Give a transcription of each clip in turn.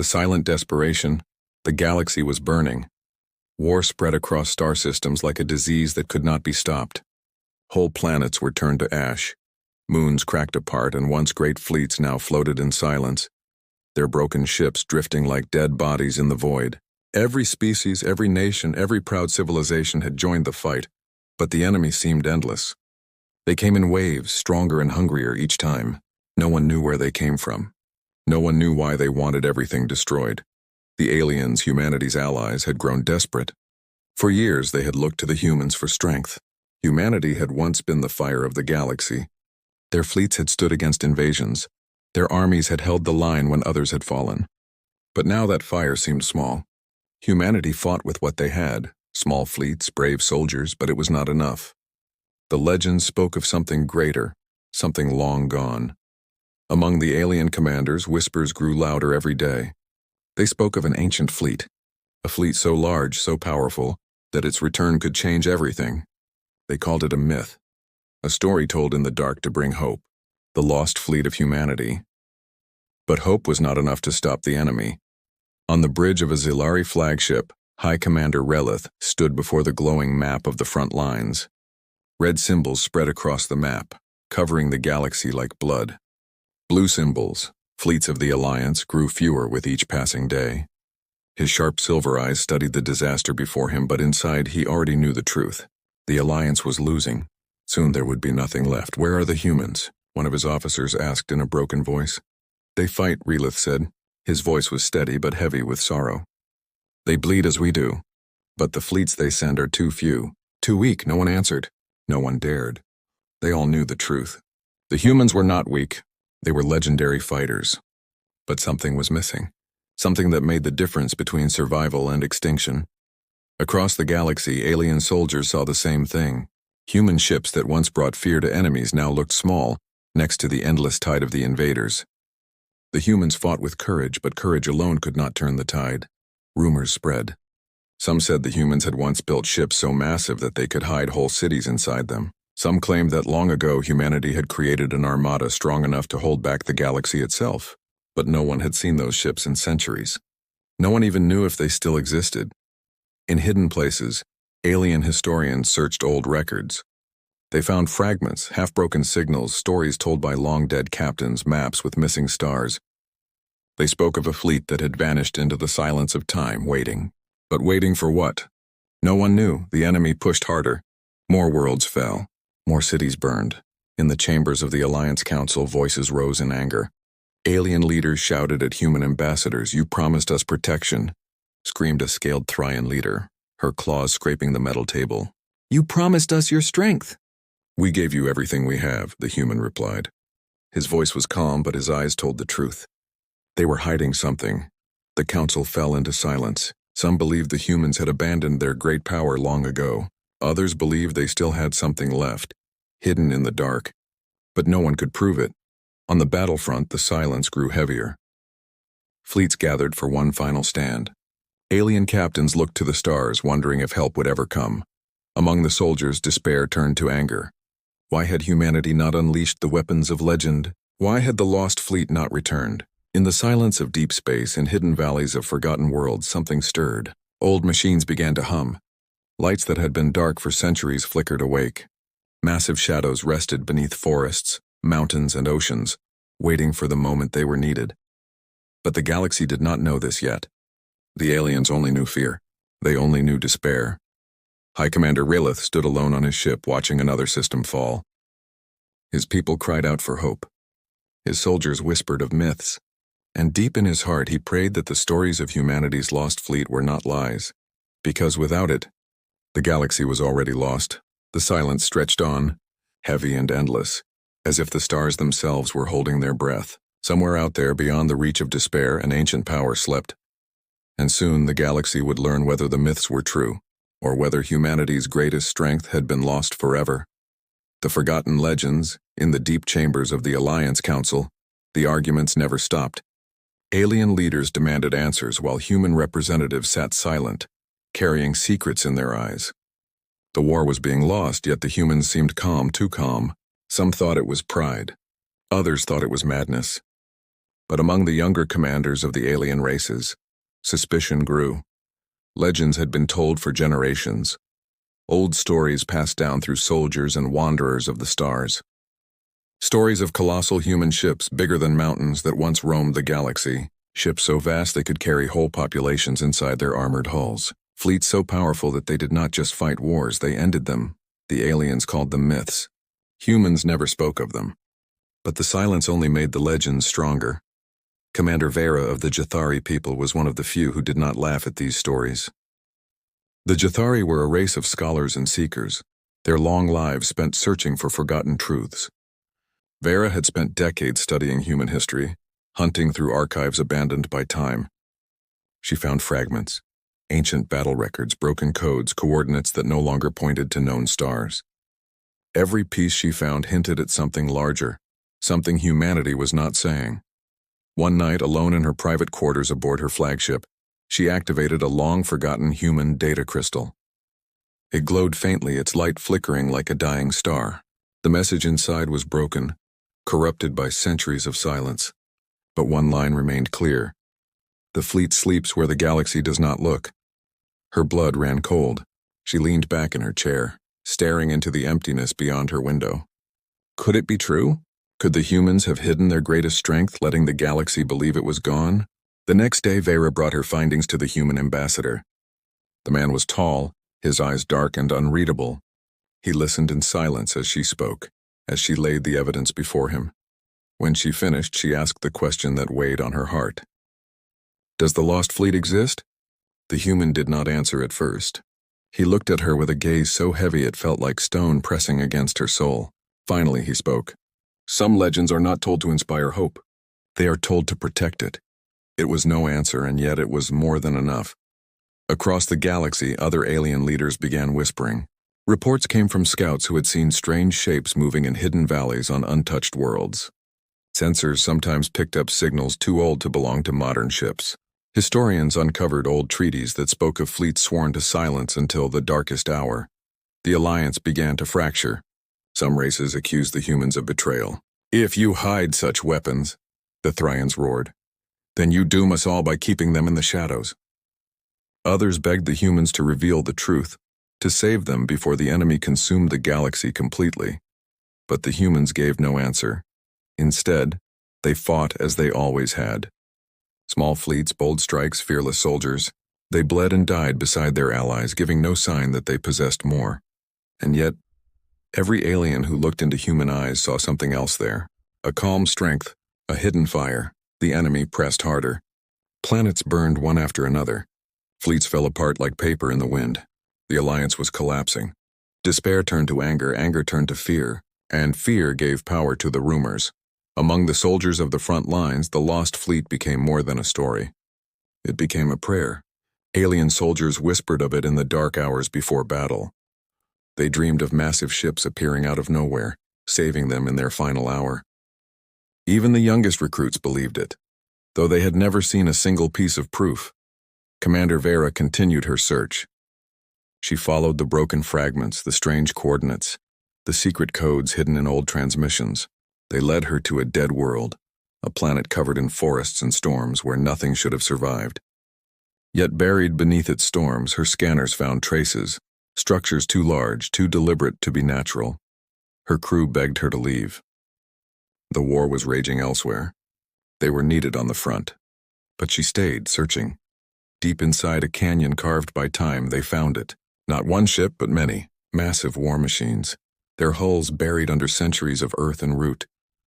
The silent desperation, the galaxy was burning. War spread across star systems like a disease that could not be stopped. Whole planets were turned to ash. Moons cracked apart, and once great fleets now floated in silence, their broken ships drifting like dead bodies in the void. Every species, every nation, every proud civilization had joined the fight, but the enemy seemed endless. They came in waves, stronger and hungrier each time. No one knew where they came from. No one knew why they wanted everything destroyed. The aliens, humanity's allies, had grown desperate. For years they had looked to the humans for strength. Humanity had once been the fire of the galaxy. Their fleets had stood against invasions. Their armies had held the line when others had fallen. But now that fire seemed small. Humanity fought with what they had, small fleets, brave soldiers, but it was not enough. The legends spoke of something greater, something long gone. Among the alien commanders, whispers grew louder every day. They spoke of an ancient fleet, a fleet so large, so powerful, that its return could change everything. They called it a myth, a story told in the dark to bring hope, the lost fleet of humanity. But hope was not enough to stop the enemy. On the bridge of a Zilari flagship, High Commander Relith stood before the glowing map of the front lines. Red symbols spread across the map, covering the galaxy like blood. Blue symbols, fleets of the Alliance, grew fewer with each passing day. His sharp silver eyes studied the disaster before him, but inside he already knew the truth. The Alliance was losing. Soon there would be nothing left. "Where are the humans?" one of his officers asked in a broken voice. "They fight," Relith said. His voice was steady but heavy with sorrow. "They bleed as we do. But the fleets they send are too few, too weak." No one answered. No one dared. They all knew the truth. The humans were not weak. They were legendary fighters. But something was missing. Something that made the difference between survival and extinction. Across the galaxy, alien soldiers saw the same thing. Human ships that once brought fear to enemies now looked small, next to the endless tide of the invaders. The humans fought with courage, but courage alone could not turn the tide. Rumors spread. Some said the humans had once built ships so massive that they could hide whole cities inside them. Some claimed that long ago humanity had created an armada strong enough to hold back the galaxy itself. But no one had seen those ships in centuries. No one even knew if they still existed. In hidden places, alien historians searched old records. They found fragments, half-broken signals, stories told by long-dead captains, maps with missing stars. They spoke of a fleet that had vanished into the silence of time, waiting. But waiting for what? No one knew. The enemy pushed harder. More worlds fell. More cities burned. In the chambers of the Alliance Council, voices rose in anger. Alien leaders shouted at human ambassadors, "You promised us protection," screamed a scaled Thrian leader, her claws scraping the metal table. "You promised us your strength." "We gave you everything we have," the human replied. His voice was calm, but his eyes told the truth. They were hiding something. The council fell into silence. Some believed the humans had abandoned their great power long ago. Others believed they still had something left, hidden in the dark. But no one could prove it. On the battlefront, the silence grew heavier. Fleets gathered for one final stand. Alien captains looked to the stars, wondering if help would ever come. Among the soldiers, despair turned to anger. Why had humanity not unleashed the weapons of legend? Why had the lost fleet not returned? In the silence of deep space, in hidden valleys of forgotten worlds, something stirred. Old machines began to hum. Lights that had been dark for centuries flickered awake. Massive shadows rested beneath forests, mountains, and oceans, waiting for the moment they were needed. But the galaxy did not know this yet. The aliens only knew fear. They only knew despair. High Commander Relith stood alone on his ship, watching another system fall. His people cried out for hope. His soldiers whispered of myths. And deep in his heart, he prayed that the stories of humanity's lost fleet were not lies. Because without it, the galaxy was already lost. The silence stretched on, heavy and endless, as if the stars themselves were holding their breath. Somewhere out there, beyond the reach of despair, an ancient power slept. And soon the galaxy would learn whether the myths were true, or whether humanity's greatest strength had been lost forever. The forgotten legends, in the deep chambers of the Alliance Council, the arguments never stopped. Alien leaders demanded answers while human representatives sat silent, carrying secrets in their eyes. The war was being lost, yet the humans seemed calm, too calm. Some thought it was pride. Others thought it was madness. But among the younger commanders of the alien races, suspicion grew. Legends had been told for generations. Old stories passed down through soldiers and wanderers of the stars. Stories of colossal human ships bigger than mountains that once roamed the galaxy, ships so vast they could carry whole populations inside their armored hulls, fleets so powerful that they did not just fight wars, they ended them. The aliens called them myths. Humans never spoke of them. But the silence only made the legends stronger. Commander Vera of the Jathari people was one of the few who did not laugh at these stories. The Jathari were a race of scholars and seekers, their long lives spent searching for forgotten truths. Vera had spent decades studying human history, hunting through archives abandoned by time. She found fragments, ancient battle records, broken codes, coordinates that no longer pointed to known stars. Every piece she found hinted at something larger, something humanity was not saying. One night, alone in her private quarters aboard her flagship, she activated a long-forgotten human data crystal. It glowed faintly, its light flickering like a dying star. The message inside was broken, corrupted by centuries of silence. But one line remained clear. The fleet sleeps where the galaxy does not look. Her blood ran cold. She leaned back in her chair, staring into the emptiness beyond her window. Could it be true? Could the humans have hidden their greatest strength, letting the galaxy believe it was gone? The next day, Vera brought her findings to the human ambassador. The man was tall, his eyes dark and unreadable. He listened in silence as she spoke, as she laid the evidence before him. When she finished, she asked the question that weighed on her heart. Does the lost fleet exist? The human did not answer at first. He looked at her with a gaze so heavy it felt like stone pressing against her soul. Finally, he spoke. Some legends are not told to inspire hope. They are told to protect it. It was no answer, and yet it was more than enough. Across the galaxy, other alien leaders began whispering. Reports came from scouts who had seen strange shapes moving in hidden valleys on untouched worlds. Sensors sometimes picked up signals too old to belong to modern ships. Historians uncovered old treaties that spoke of fleets sworn to silence until the darkest hour. The alliance began to fracture. Some races accused the humans of betrayal. If you hide such weapons, the Thrians roared, then you doom us all by keeping them in the shadows. Others begged the humans to reveal the truth, to save them before the enemy consumed the galaxy completely. But the humans gave no answer. Instead, they fought as they always had. Small fleets, bold strikes, fearless soldiers. They bled and died beside their allies, giving no sign that they possessed more. And yet, every alien who looked into human eyes saw something else there. A calm strength, a hidden fire. The enemy pressed harder. Planets burned one after another. Fleets fell apart like paper in the wind. The alliance was collapsing. Despair turned to anger, anger turned to fear, and fear gave power to the rumors. Among the soldiers of the front lines, the lost fleet became more than a story. It became a prayer. Alien soldiers whispered of it in the dark hours before battle. They dreamed of massive ships appearing out of nowhere, saving them in their final hour. Even the youngest recruits believed it, though they had never seen a single piece of proof. Commander Vera continued her search. She followed the broken fragments, the strange coordinates, the secret codes hidden in old transmissions. They led her to a dead world, a planet covered in forests and storms where nothing should have survived. Yet buried beneath its storms, her scanners found traces, structures too large, too deliberate to be natural. Her crew begged her to leave. The war was raging elsewhere. They were needed on the front. But she stayed, searching. Deep inside a canyon carved by time, they found it. Not one ship, but many. Massive war machines. Their hulls buried under centuries of earth and root.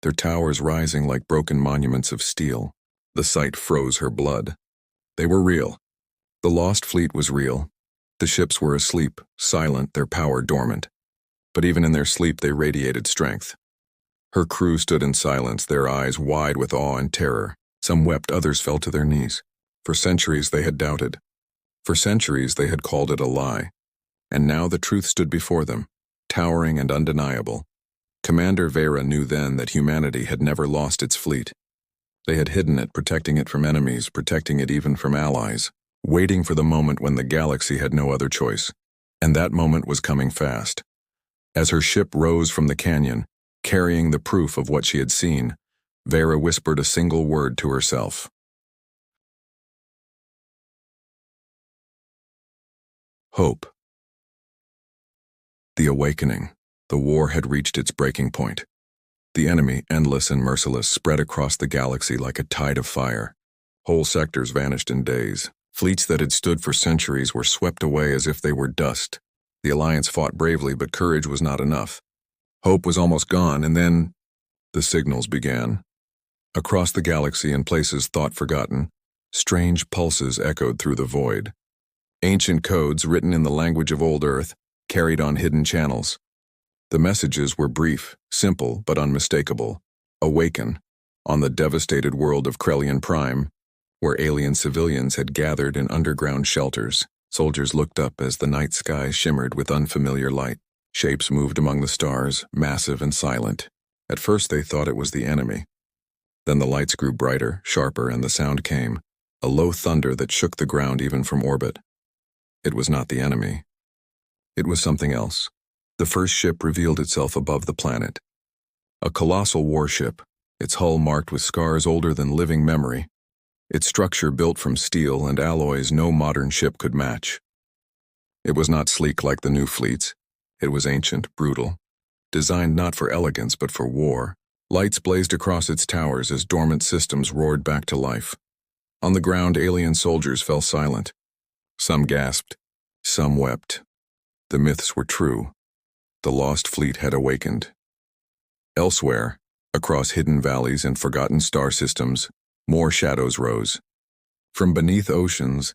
Their towers rising like broken monuments of steel. The sight froze her blood. They were real. The lost fleet was real. The ships were asleep, silent, their power dormant. But even in their sleep they radiated strength. Her crew stood in silence, their eyes wide with awe and terror. Some wept, others fell to their knees. For centuries they had doubted. For centuries they had called it a lie. And now the truth stood before them, towering and undeniable. Commander Vera knew then that humanity had never lost its fleet. They had hidden it, protecting it from enemies, protecting it even from allies, waiting for the moment when the galaxy had no other choice. And that moment was coming fast. As her ship rose from the canyon, carrying the proof of what she had seen, Vera whispered a single word to herself. Hope. The awakening. The war had reached its breaking point. The enemy, endless and merciless, spread across the galaxy like a tide of fire. Whole sectors vanished in days. Fleets that had stood for centuries were swept away as if they were dust. The Alliance fought bravely, but courage was not enough. Hope was almost gone, and then the signals began. Across the galaxy, in places thought forgotten, strange pulses echoed through the void. Ancient codes, written in the language of old Earth, carried on hidden channels. The messages were brief, simple, but unmistakable. Awaken, on the devastated world of Krellian Prime, where alien civilians had gathered in underground shelters. Soldiers looked up as the night sky shimmered with unfamiliar light. Shapes moved among the stars, massive and silent. At first they thought it was the enemy. Then the lights grew brighter, sharper, and the sound came, a low thunder that shook the ground even from orbit. It was not the enemy. It was something else. The first ship revealed itself above the planet. A colossal warship, its hull marked with scars older than living memory. Its structure built from steel and alloys no modern ship could match. It was not sleek like the new fleets. It was ancient, brutal, designed not for elegance but for war. Lights blazed across its towers as dormant systems roared back to life. On the ground, alien soldiers fell silent. Some gasped, some wept. The myths were true. The lost fleet had awakened. Elsewhere, across hidden valleys and forgotten star systems, more shadows rose. From beneath oceans,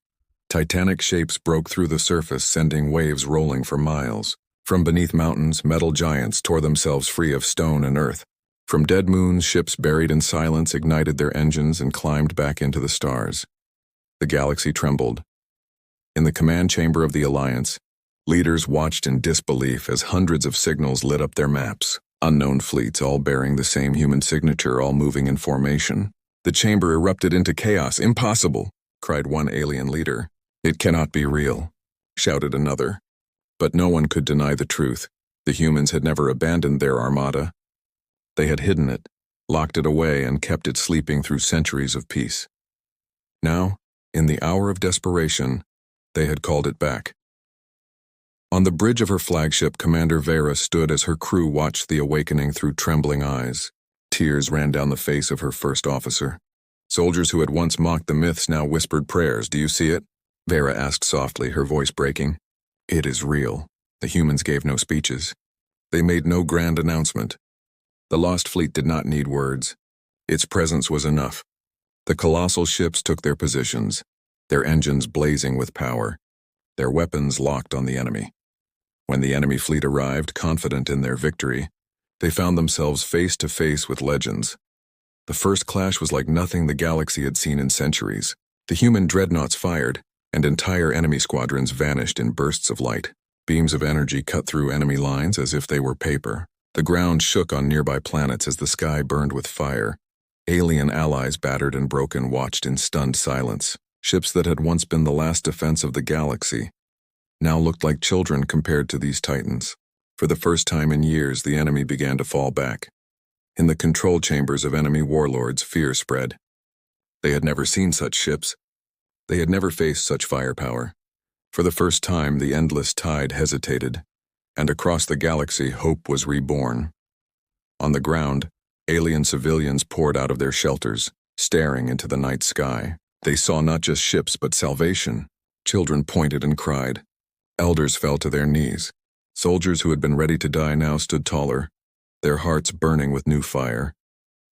titanic shapes broke through the surface, sending waves rolling for miles. From beneath mountains, metal giants tore themselves free of stone and earth. From dead moons, ships buried in silence ignited their engines and climbed back into the stars. The galaxy trembled. In the command chamber of the Alliance, leaders watched in disbelief as hundreds of signals lit up their maps. Unknown fleets, all bearing the same human signature, all moving in formation. The chamber erupted into chaos. "Impossible!" cried one alien leader. "It cannot be real," shouted another. But no one could deny the truth. The humans had never abandoned their armada. They had hidden it, locked it away, and kept it sleeping through centuries of peace. Now, in the hour of desperation, they had called it back. On the bridge of her flagship, Commander Vera stood as her crew watched the awakening through trembling eyes. Tears ran down the face of her first officer. Soldiers who had once mocked the myths now whispered prayers. "Do you see it?" Vera asked softly, her voice breaking. "It is real." The humans gave no speeches. They made no grand announcement. The lost fleet did not need words. Its presence was enough. The colossal ships took their positions, their engines blazing with power, their weapons locked on the enemy. When the enemy fleet arrived, confident in their victory, they found themselves face to face with legends. The first clash was like nothing the galaxy had seen in centuries. The human dreadnoughts fired, and entire enemy squadrons vanished in bursts of light. Beams of energy cut through enemy lines as if they were paper. The ground shook on nearby planets as the sky burned with fire. Alien allies, battered and broken, watched in stunned silence. Ships that had once been the last defense of the galaxy now looked like children compared to these titans. For the first time in years, the enemy began to fall back. In the control chambers of enemy warlords, fear spread. They had never seen such ships. They had never faced such firepower. For the first time, the endless tide hesitated, and across the galaxy, hope was reborn. On the ground, alien civilians poured out of their shelters, staring into the night sky. They saw not just ships, but salvation. Children pointed and cried. Elders fell to their knees. Soldiers who had been ready to die now stood taller, their hearts burning with new fire.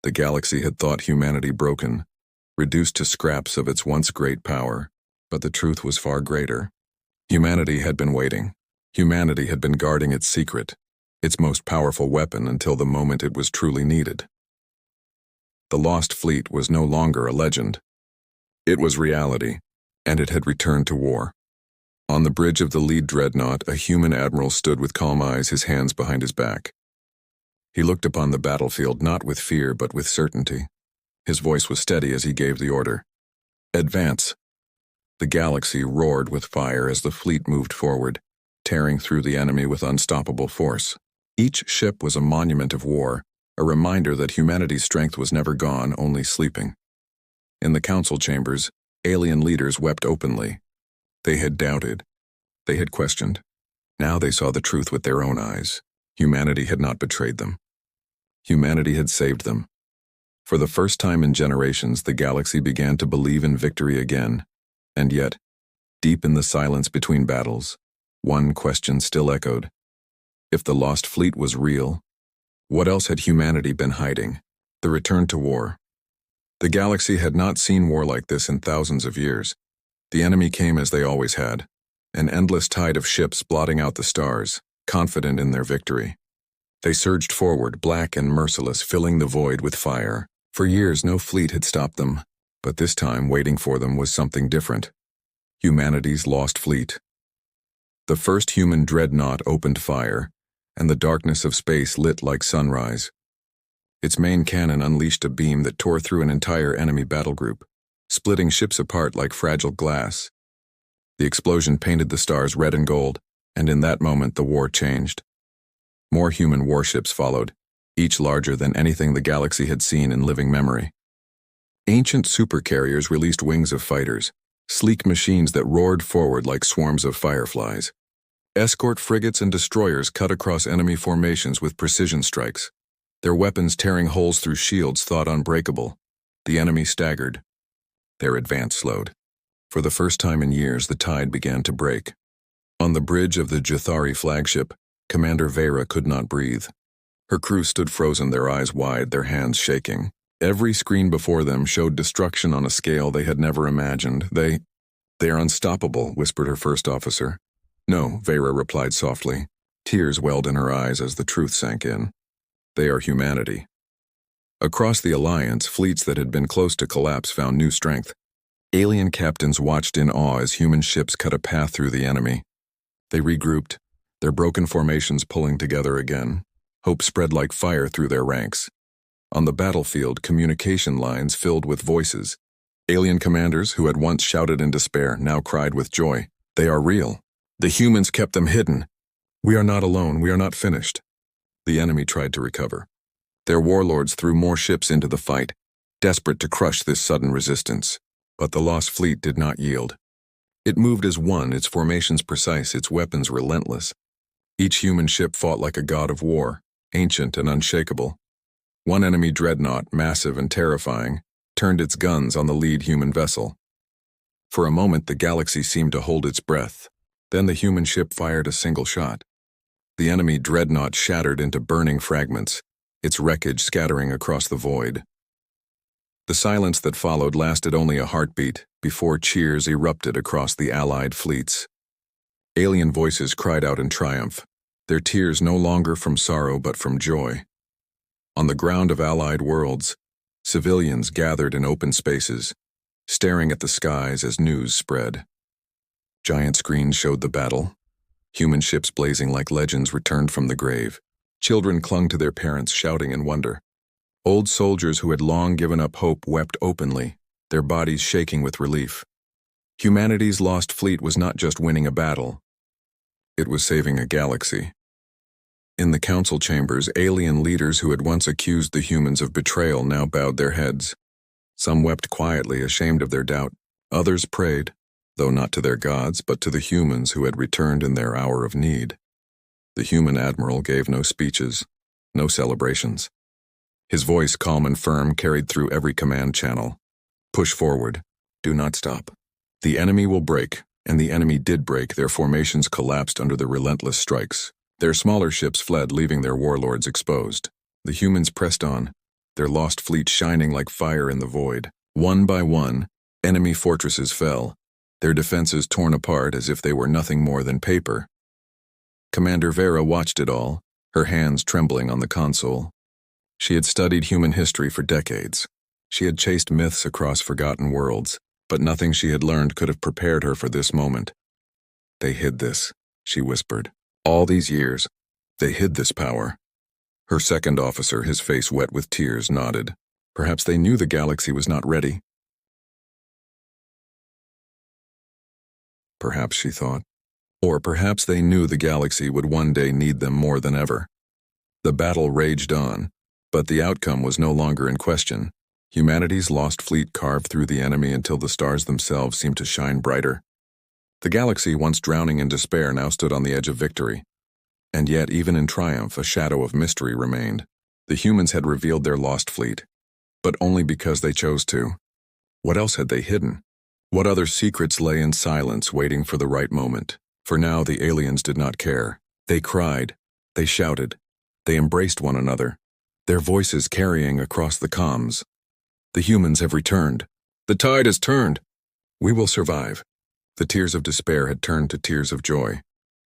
The galaxy had thought humanity broken, reduced to scraps of its once great power, but the truth was far greater. Humanity had been waiting. Humanity had been guarding its secret, its most powerful weapon, until the moment it was truly needed. The lost fleet was no longer a legend. It was reality, and it had returned to war. On the bridge of the lead dreadnought, a human admiral stood with calm eyes, his hands behind his back. He looked upon the battlefield not with fear but with certainty. His voice was steady as he gave the order. "Advance." The galaxy roared with fire as the fleet moved forward, tearing through the enemy with unstoppable force. Each ship was a monument of war, a reminder that humanity's strength was never gone, only sleeping. In the council chambers, alien leaders wept openly. They had doubted. They had questioned. Now they saw the truth with their own eyes. Humanity had not betrayed them. Humanity had saved them. For the first time in generations, the galaxy began to believe in victory again. And yet, deep in the silence between battles, one question still echoed. If the lost fleet was real, what else had humanity been hiding? The return to war. The galaxy had not seen war like this in thousands of years. The enemy came as they always had, an endless tide of ships blotting out the stars, confident in their victory. They surged forward, black and merciless, filling the void with fire. For years, no fleet had stopped them, but this time, waiting for them was something different. Humanity's lost fleet. The first human dreadnought opened fire, and the darkness of space lit like sunrise. Its main cannon unleashed a beam that tore through an entire enemy battle group, splitting ships apart like fragile glass. The explosion painted the stars red and gold, and in that moment the war changed. More human warships followed, each larger than anything the galaxy had seen in living memory. Ancient supercarriers released wings of fighters, sleek machines that roared forward like swarms of fireflies. Escort frigates and destroyers cut across enemy formations with precision strikes, their weapons tearing holes through shields thought unbreakable. The enemy staggered. Their advance slowed. For the first time in years, the tide began to break. On the bridge of the Jathari flagship, Commander Vera could not breathe. Her crew stood frozen, their eyes wide, their hands shaking. Every screen before them showed destruction on a scale they had never imagined. They are unstoppable, whispered her first officer. No, Vera replied softly. Tears welled in her eyes as the truth sank in. They are humanity. Across the Alliance, fleets that had been close to collapse found new strength. Alien captains watched in awe as human ships cut a path through the enemy. They regrouped, their broken formations pulling together again. Hope spread like fire through their ranks. On the battlefield, communication lines filled with voices. Alien commanders who had once shouted in despair now cried with joy. They are real. The humans kept them hidden. We are not alone. We are not finished. The enemy tried to recover. Their warlords threw more ships into the fight, desperate to crush this sudden resistance. But the lost fleet did not yield. It moved as one, its formations precise, its weapons relentless. Each human ship fought like a god of war, ancient and unshakable. One enemy dreadnought, massive and terrifying, turned its guns on the lead human vessel. For a moment, the galaxy seemed to hold its breath. Then the human ship fired a single shot. The enemy dreadnought shattered into burning fragments, its wreckage scattering across the void. The silence that followed lasted only a heartbeat before cheers erupted across the Allied fleets. Alien voices cried out in triumph, their tears no longer from sorrow but from joy. On the ground of Allied worlds, civilians gathered in open spaces, staring at the skies as news spread. Giant screens showed the battle. Human ships blazing like legends returned from the grave. Children clung to their parents, shouting in wonder. Old soldiers who had long given up hope wept openly, their bodies shaking with relief. Humanity's lost fleet was not just winning a battle. It was saving a galaxy. In the council chambers, alien leaders who had once accused the humans of betrayal now bowed their heads. Some wept quietly, ashamed of their doubt. Others prayed, though not to their gods, but to the humans who had returned in their hour of need. The human admiral gave no speeches, no celebrations. His voice, calm and firm, carried through every command channel. Push forward. Do not stop. The enemy will break, and the enemy did break. Their formations collapsed under the relentless strikes. Their smaller ships fled, leaving their warlords exposed. The humans pressed on, their lost fleet shining like fire in the void. One by one, enemy fortresses fell, their defenses torn apart as if they were nothing more than paper. Commander Vera watched it all, her hands trembling on the console. She had studied human history for decades. She had chased myths across forgotten worlds, but nothing she had learned could have prepared her for this moment. They hid this, she whispered. All these years, they hid this power. Her second officer, his face wet with tears, nodded. Perhaps they knew the galaxy was not ready. Perhaps, she thought. Or perhaps they knew the galaxy would one day need them more than ever. The battle raged on, But the outcome was no longer in question. Humanity's lost fleet carved through the enemy until the stars themselves seemed to shine brighter. The galaxy, once drowning in despair, now stood on the edge of victory. And yet, even in triumph, a shadow of mystery remained. The humans had revealed their lost fleet, but only because they chose to. What else had they hidden? What other secrets lay in silence, waiting for the right moment? For now, the aliens did not care. They cried, they shouted, they embraced one another, their voices carrying across the comms. The humans have returned. The tide has turned. We will survive. The tears of despair had turned to tears of joy.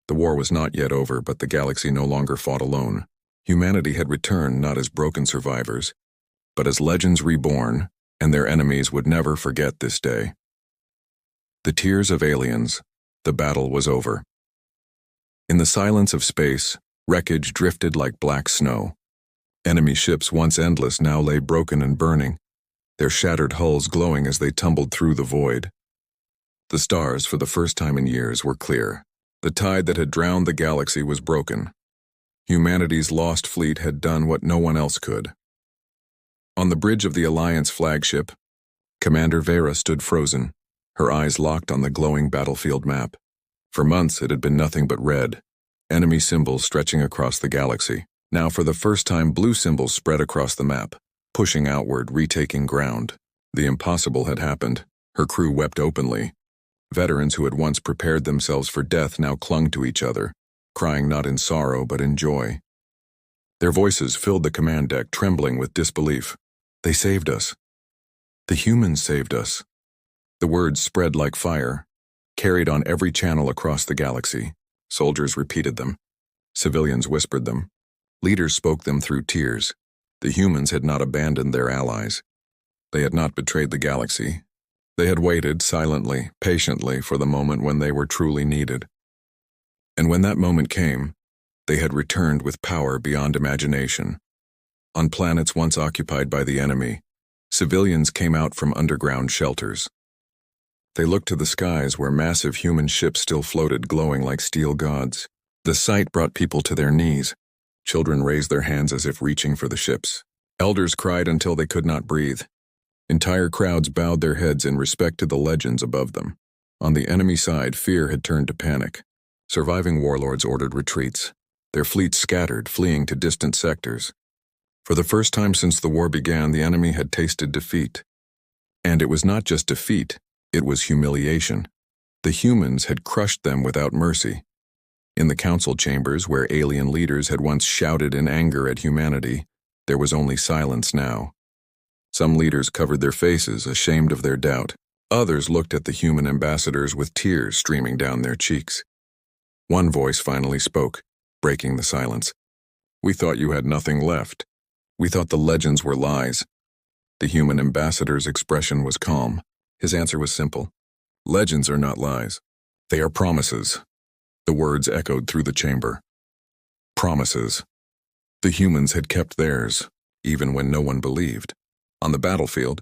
The war was not yet over, but the galaxy no longer fought alone. Humanity had returned not as broken survivors, but as legends reborn, and their enemies would never forget this day. The tears of aliens. The battle was over. In the silence of space, wreckage drifted like black snow. Enemy ships, once endless, now lay broken and burning, their shattered hulls glowing as they tumbled through the void. The stars, for the first time in years, were clear. The tide that had drowned the galaxy was broken. Humanity's lost fleet had done what no one else could. On the bridge of the Alliance flagship, Commander Vera stood frozen, her eyes locked on the glowing battlefield map. For months it had been nothing but red, enemy symbols stretching across the galaxy. Now for the first time blue symbols spread across the map, pushing outward, retaking ground. The impossible had happened. Her crew wept openly. Veterans who had once prepared themselves for death now clung to each other, crying not in sorrow but in joy. Their voices filled the command deck, trembling with disbelief. They saved us. The humans saved us. The words spread like fire, carried on every channel across the galaxy. Soldiers repeated them. Civilians whispered them. Leaders spoke them through tears. The humans had not abandoned their allies. They had not betrayed the galaxy. They had waited silently, patiently for the moment when they were truly needed. And when that moment came, they had returned with power beyond imagination. On planets once occupied by the enemy, civilians came out from underground shelters. They looked to the skies where massive human ships still floated, glowing like steel gods. The sight brought people to their knees. Children raised their hands as if reaching for the ships. Elders cried until they could not breathe. Entire crowds bowed their heads in respect to the legends above them. On the enemy side, fear had turned to panic. Surviving warlords ordered retreats. Their fleets scattered, fleeing to distant sectors. For the first time since the war began, the enemy had tasted defeat. And it was not just defeat, it was humiliation. The humans had crushed them without mercy. In the council chambers, where alien leaders had once shouted in anger at humanity, there was only silence now. Some leaders covered their faces, ashamed of their doubt. Others looked at the human ambassadors with tears streaming down their cheeks. One voice finally spoke, breaking the silence. "We thought you had nothing left. We thought the legends were lies." The human ambassador's expression was calm. His answer was simple. "Legends are not lies. They are promises." The words echoed through the chamber. Promises. The humans had kept theirs, even when no one believed. On the battlefield,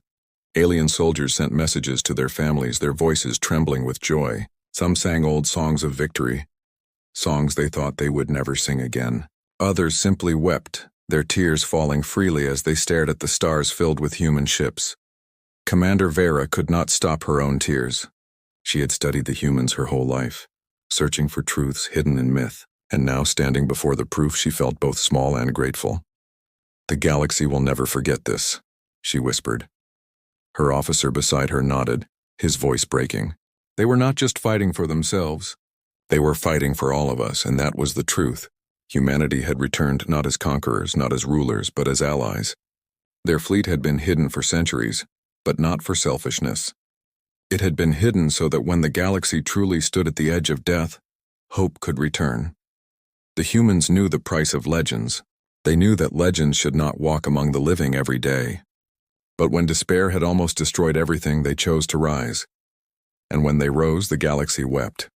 alien soldiers sent messages to their families, their voices trembling with joy. Some sang old songs of victory, songs they thought they would never sing again. Others simply wept, their tears falling freely as they stared at the stars filled with human ships. Commander Vera could not stop her own tears. She had studied the humans her whole life, searching for truths hidden in myth, and now standing before the proof she felt both small and grateful. "The galaxy will never forget this," she whispered. Her officer beside her nodded, his voice breaking. They were not just fighting for themselves. They were fighting for all of us, and that was the truth. Humanity had returned not as conquerors, not as rulers, but as allies. Their fleet had been hidden for centuries, but not for selfishness. It had been hidden so that when the galaxy truly stood at the edge of death, hope could return. The humans knew the price of legends. They knew that legends should not walk among the living every day. But when despair had almost destroyed everything, they chose to rise. And when they rose, the galaxy wept.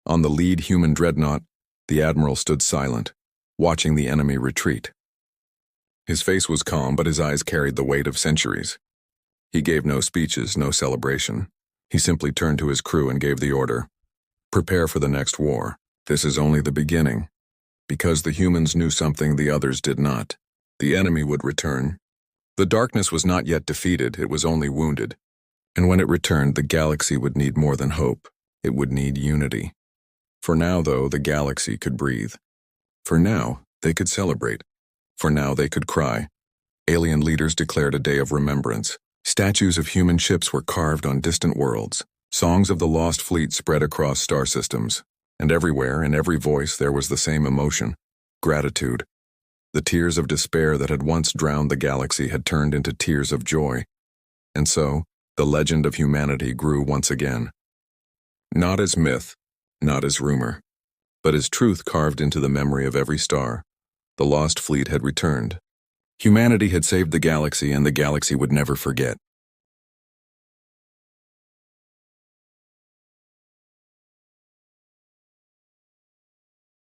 On the lead human dreadnought, the admiral stood silent, watching the enemy retreat. His face was calm, but his eyes carried the weight of centuries. He gave no speeches, no celebration. He simply turned to his crew and gave the order, "Prepare for the next war. This is only the beginning." Because the humans knew something the others did not. The enemy would return. The darkness was not yet defeated, it was only wounded. And when it returned, the galaxy would need more than hope. It would need unity. For now, though, the galaxy could breathe. For now, they could celebrate. For now, they could cry. Alien leaders declared a day of remembrance. Statues of human ships were carved on distant worlds. Songs of the lost fleet spread across star systems. And everywhere, in every voice, there was the same emotion: gratitude. The tears of despair that had once drowned the galaxy had turned into tears of joy. And so, the legend of humanity grew once again. Not as myth, not as rumor, but as truth carved into the memory of every star. The lost fleet had returned. Humanity had saved the galaxy, and the galaxy would never forget.